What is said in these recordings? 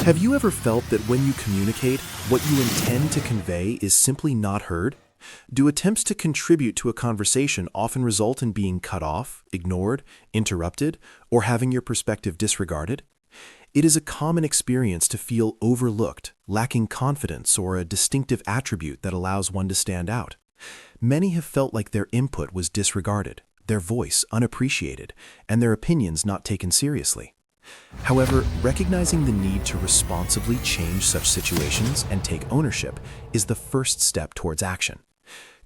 Have you ever felt that when you communicate, what you intend to convey is simply not heard? Do attempts to contribute to a conversation often result in being cut off, ignored, interrupted, or having your perspective disregarded? It is a common experience to feel overlooked, lacking confidence, or a distinctive attribute that allows one to stand out. Many have felt like their input was disregarded, their voice unappreciated, and their opinions not taken seriously. However, recognizing the need to responsibly change such situations and take ownership is the first step towards action.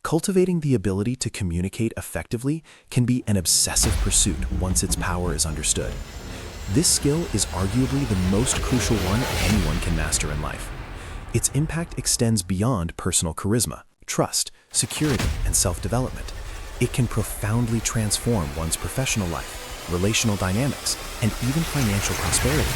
Cultivating the ability to communicate effectively can be an obsessive pursuit once its power is understood. This skill is arguably the most crucial one anyone can master in life. Its impact extends beyond personal charisma, trust, security, and self-development. It can profoundly transform one's professional life, relational dynamics, and even financial prosperity.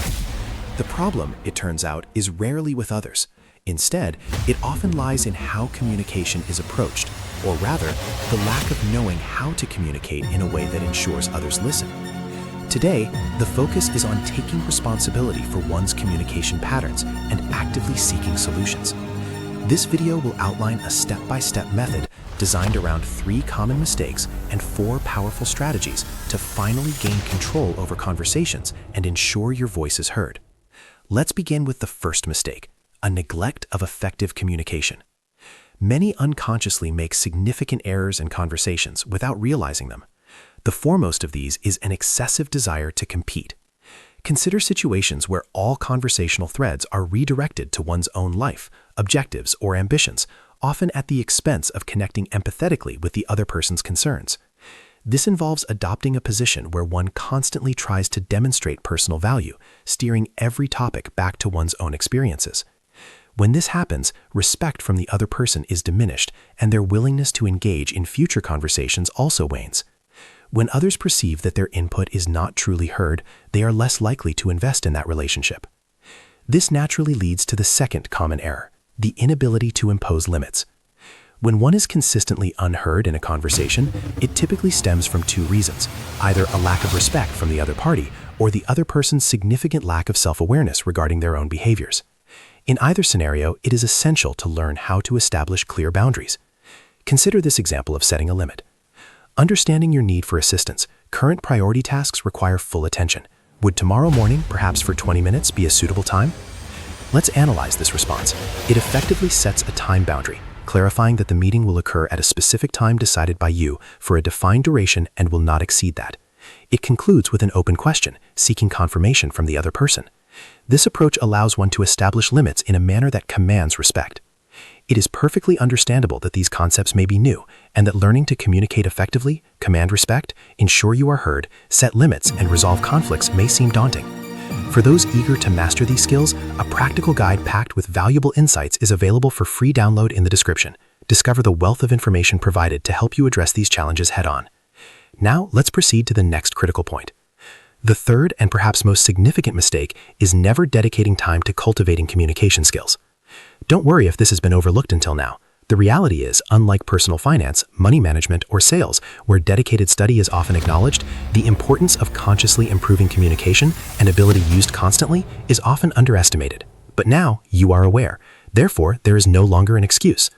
The problem, it turns out, is rarely with others. Instead, it often lies in how communication is approached, or rather, the lack of knowing how to communicate in a way that ensures others listen. Today, the focus is on taking responsibility for one's communication patterns and actively seeking solutions. This video will outline a step-by-step method designed around 3 common mistakes and 4 powerful strategies to finally gain control over conversations and ensure your voice is heard. Let's begin with the first mistake, a neglect of effective communication. Many unconsciously make significant errors in conversations without realizing them. The foremost of these is an excessive desire to compete. Consider situations where all conversational threads are redirected to one's own life, objectives, or ambitions, often at the expense of connecting empathetically with the other person's concerns. This involves adopting a position where one constantly tries to demonstrate personal value, steering every topic back to one's own experiences. When this happens, respect from the other person is diminished, and their willingness to engage in future conversations also wanes. When others perceive that their input is not truly heard, they are less likely to invest in that relationship. This naturally leads to the second common error, the inability to impose limits. When one is consistently unheard in a conversation, it typically stems from 2 reasons, either a lack of respect from the other party or the other person's significant lack of self-awareness regarding their own behaviors. In either scenario, it is essential to learn how to establish clear boundaries. Consider this example of setting a limit. Understanding your need for assistance, current priority tasks require full attention. Would tomorrow morning, perhaps for 20 minutes, be a suitable time? Let's analyze this response. It effectively sets a time boundary, clarifying that the meeting will occur at a specific time decided by you for a defined duration and will not exceed that. It concludes with an open question, seeking confirmation from the other person. This approach allows one to establish limits in a manner that commands respect. It is perfectly understandable that these concepts may be new, and that learning to communicate effectively, command respect, ensure you are heard, set limits, and resolve conflicts may seem daunting. For those eager to master these skills, a practical guide packed with valuable insights is available for free download in the description. Discover the wealth of information provided to help you address these challenges head-on. Now, let's proceed to the next critical point. The third and perhaps most significant mistake is never dedicating time to cultivating communication skills. Don't worry if this has been overlooked until now. The reality is, unlike personal finance, money management, or sales, where dedicated study is often acknowledged, the importance of consciously improving communication and ability used constantly is often underestimated. But now, you are aware. Therefore, there is no longer an excuse.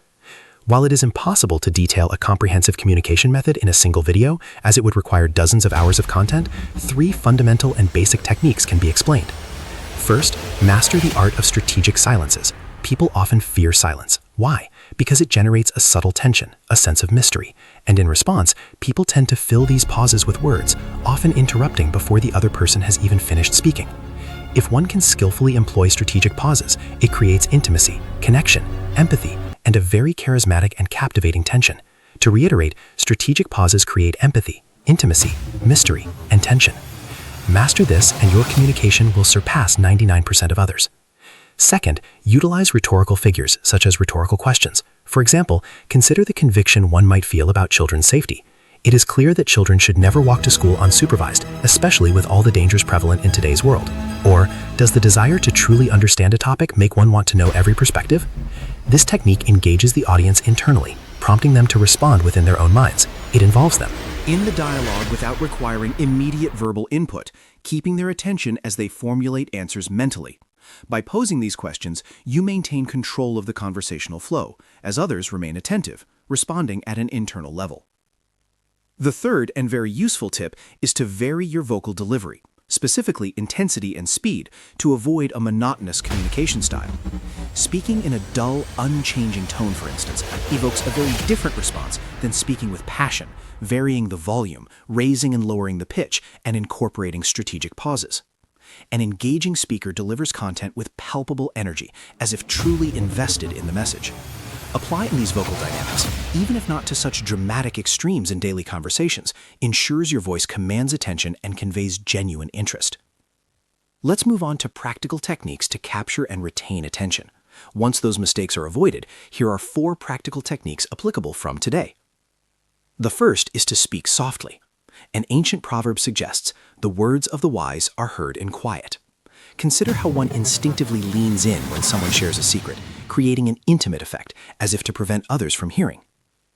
While it is impossible to detail a comprehensive communication method in a single video, as it would require dozens of hours of content, 3 fundamental and basic techniques can be explained. First, master the art of strategic silences. People often fear silence. Why? Because it generates a subtle tension, a sense of mystery, and in response, people tend to fill these pauses with words, often interrupting before the other person has even finished speaking. If one can skillfully employ strategic pauses, it creates intimacy, connection, empathy, and a very charismatic and captivating tension. To reiterate, strategic pauses create empathy, intimacy, mystery, and tension. Master this, and your communication will surpass 99% of others. Second, utilize rhetorical figures, such as rhetorical questions. For example, consider the conviction one might feel about children's safety. It is clear that children should never walk to school unsupervised, especially with all the dangers prevalent in today's world. Or, does the desire to truly understand a topic make one want to know every perspective? This technique engages the audience internally, prompting them to respond within their own minds. It involves them in the dialogue without requiring immediate verbal input, keeping their attention as they formulate answers mentally. By posing these questions, you maintain control of the conversational flow, as others remain attentive, responding at an internal level. The third and very useful tip is to vary your vocal delivery, specifically intensity and speed, to avoid a monotonous communication style. Speaking in a dull, unchanging tone, for instance, evokes a very different response than speaking with passion, varying the volume, raising and lowering the pitch, and incorporating strategic pauses. An engaging speaker delivers content with palpable energy, as if truly invested in the message. Applying these vocal dynamics, even if not to such dramatic extremes in daily conversations, ensures your voice commands attention and conveys genuine interest. Let's move on to practical techniques to capture and retain attention. Once those mistakes are avoided, here are 4 practical techniques applicable from today. The first is to speak softly. An ancient proverb suggests, "The words of the wise are heard in quiet." Consider how one instinctively leans in when someone shares a secret, creating an intimate effect, as if to prevent others from hearing.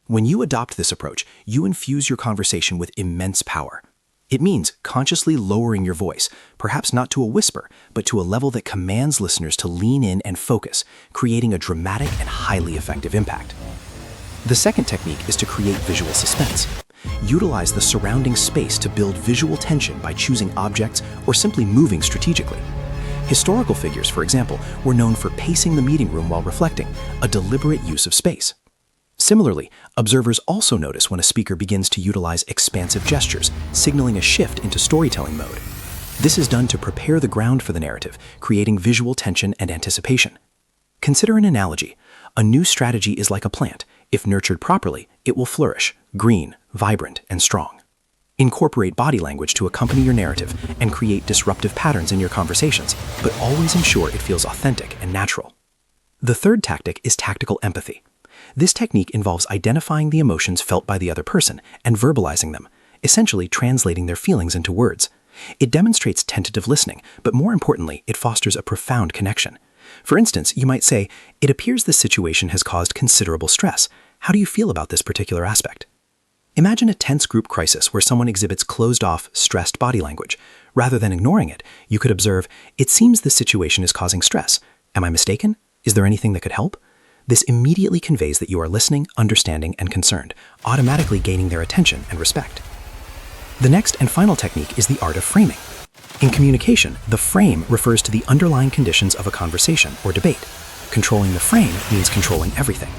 When you adopt this approach, you infuse your conversation with immense power. It means consciously lowering your voice, perhaps not to a whisper, but to a level that commands listeners to lean in and focus, creating a dramatic and highly effective impact. The second technique is to create visual suspense. Utilize the surrounding space to build visual tension by choosing objects or simply moving strategically. Historical figures, for example, were known for pacing the meeting room while reflecting, a deliberate use of space. Similarly, observers also notice when a speaker begins to utilize expansive gestures, signaling a shift into storytelling mode. This is done to prepare the ground for the narrative, creating visual tension and anticipation. Consider an analogy. A new strategy is like a plant. If nurtured properly, it will flourish, green, vibrant, and strong. Incorporate body language to accompany your narrative and create disruptive patterns in your conversations, but always ensure it feels authentic and natural. The third tactic is tactical empathy. This technique involves identifying the emotions felt by the other person and verbalizing them, essentially translating their feelings into words. It demonstrates tentative listening, but more importantly, it fosters a profound connection. For instance, you might say, "It appears this situation has caused considerable stress. How do you feel about this particular aspect?" Imagine a tense group crisis where someone exhibits closed-off, stressed body language. Rather than ignoring it, you could observe, "It seems this situation is causing stress. Am I mistaken? Is there anything that could help?" This immediately conveys that you are listening, understanding, and concerned, automatically gaining their attention and respect. The next and final technique is the art of framing. In communication, the frame refers to the underlying conditions of a conversation or debate. Controlling the frame means controlling everything.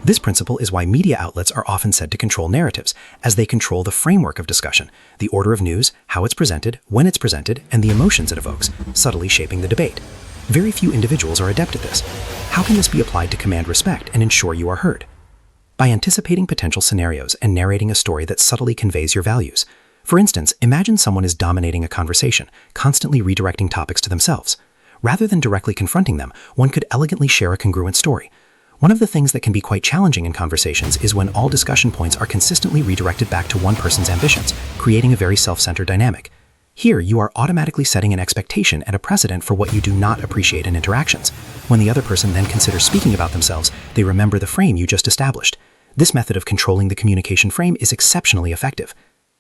This principle is why media outlets are often said to control narratives, as they control the framework of discussion, the order of news, how it's presented, when it's presented, and the emotions it evokes, subtly shaping the debate. Very few individuals are adept at this. How can this be applied to command respect and ensure you are heard? By anticipating potential scenarios and narrating a story that subtly conveys your values. For instance, imagine someone is dominating a conversation, constantly redirecting topics to themselves. Rather than directly confronting them, one could elegantly share a congruent story. One of the things that can be quite challenging in conversations is when all discussion points are consistently redirected back to one person's ambitions, creating a very self-centered dynamic. Here, you are automatically setting an expectation and a precedent for what you do not appreciate in interactions. When the other person then considers speaking about themselves, they remember the frame you just established. This method of controlling the communication frame is exceptionally effective.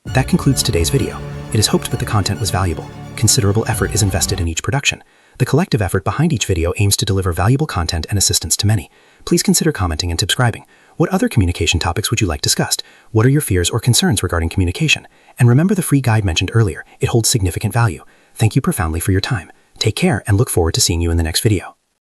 That concludes today's video. It is hoped that the content was valuable. Considerable effort is invested in each production. The collective effort behind each video aims to deliver valuable content and assistance to many. Please consider commenting and subscribing. What other communication topics would you like discussed? What are your fears or concerns regarding communication? And remember the free guide mentioned earlier. It holds significant value. Thank you profoundly for your time. Take care and look forward to seeing you in the next video.